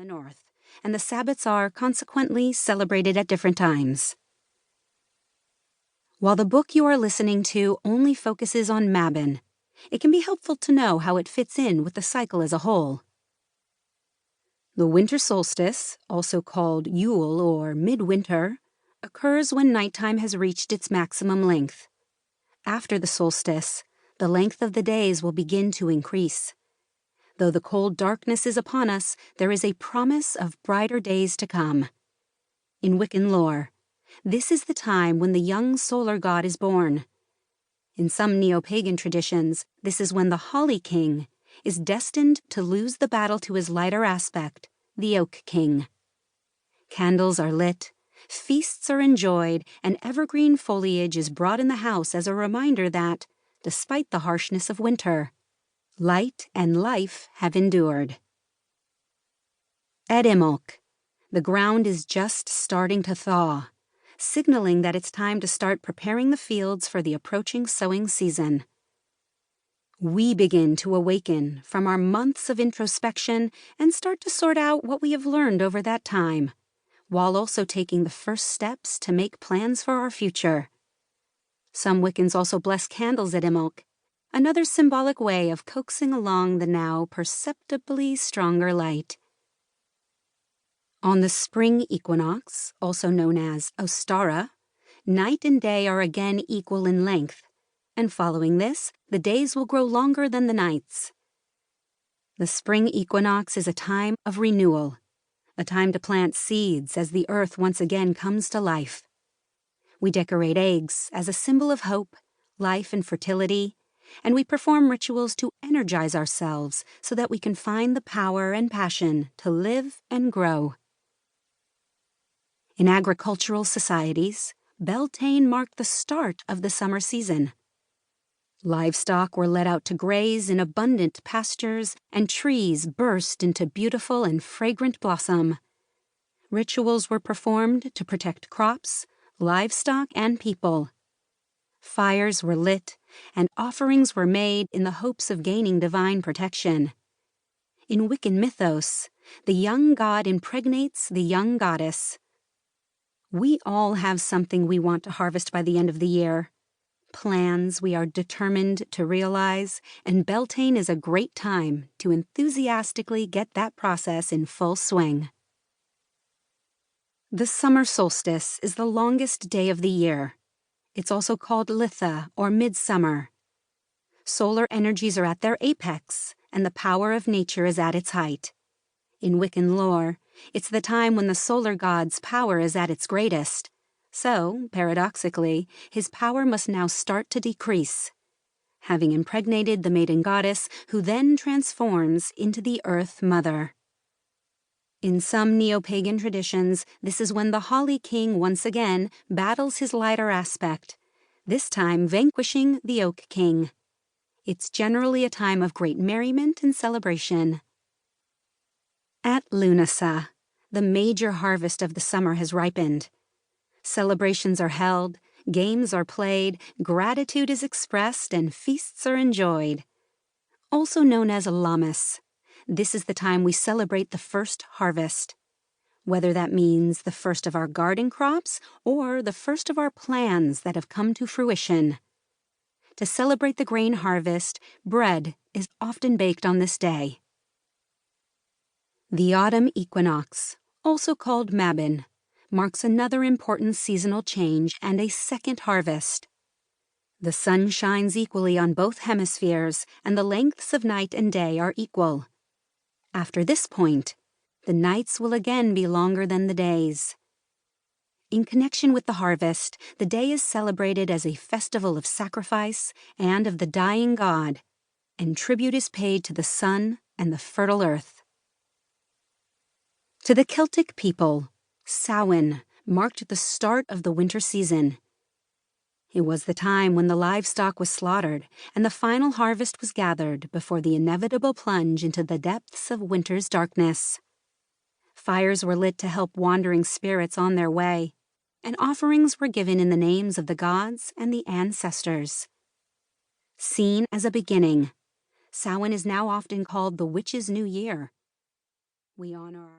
north, and the Sabbats are, consequently, celebrated at different times. While the book you are listening to only focuses on Mabon, it can be helpful to know how it fits in with the cycle as a whole. The winter solstice, also called Yule or midwinter, occurs when nighttime has reached its maximum length. After the solstice, the length of the days will begin to increase. Though the cold darkness is upon us, there is a promise of brighter days to come. In Wiccan lore, this is the time when the young solar god is born. In some neo-pagan traditions, this is when the Holly King is destined to lose the battle to his lighter aspect, the Oak King. Candles are lit, feasts are enjoyed, and evergreen foliage is brought in the house as a reminder that, despite the harshness of winter, light and life have endured. At Imbolc, the ground is just starting to thaw, signaling that it's time to start preparing the fields for the approaching sowing season. We begin to awaken from our months of introspection and start to sort out what we have learned over that time, while also taking the first steps to make plans for our future. Some Wiccans also bless candles at Imbolc, another symbolic way of coaxing along the now perceptibly stronger light. On the spring equinox, also known as Ostara, night and day are again equal in length, and following this, the days will grow longer than the nights. The spring equinox is a time of renewal, a time to plant seeds as the earth once again comes to life. We decorate eggs as a symbol of hope, life, and fertility, and we perform rituals to energize ourselves so that we can find the power and passion to live and grow. In agricultural societies, Beltane marked the start of the summer season. Livestock were let out to graze in abundant pastures, and trees burst into beautiful and fragrant blossom. Rituals were performed to protect crops, livestock, and people. Fires were lit, and offerings were made in the hopes of gaining divine protection. In Wiccan mythos, the young god impregnates the young goddess. We all have something we want to harvest by the end of the year. Plans we are determined to realize, and Beltane is a great time to enthusiastically get that process in full swing. The summer solstice is the longest day of the year. It's also called Litha or midsummer. Solar energies are at their apex, and the power of nature is at its height. In Wiccan lore, it's the time when the solar god's power is at its greatest. So, paradoxically, his power must now start to decrease, having impregnated the maiden goddess who then transforms into the Earth Mother. In some neo-pagan traditions, this is when the Holly King once again battles his lighter aspect, this time vanquishing the Oak King. It's generally a time of great merriment and celebration. At Lunasa, the major harvest of the summer has ripened. Celebrations are held, games are played, gratitude is expressed, and feasts are enjoyed. Also known as Lammas, this is the time we celebrate the first harvest. Whether that means the first of our garden crops or the first of our plans that have come to fruition. To celebrate the grain harvest, bread is often baked on this day. The autumn equinox, also called Mabon, marks another important seasonal change and a second harvest. The sun shines equally on both hemispheres, and the lengths of night and day are equal. After this point, the nights will again be longer than the days. In connection with the harvest, the day is celebrated as a festival of sacrifice and of the dying god, and tribute is paid to the sun and the fertile earth. To the Celtic people, Samhain marked the start of the winter season. It was the time when the livestock was slaughtered and the final harvest was gathered before the inevitable plunge into the depths of winter's darkness. Fires were lit to help wandering spirits on their way, and offerings were given in the names of the gods and the ancestors. Seen as a beginning, Samhain is now often called the Witch's New Year. We honor our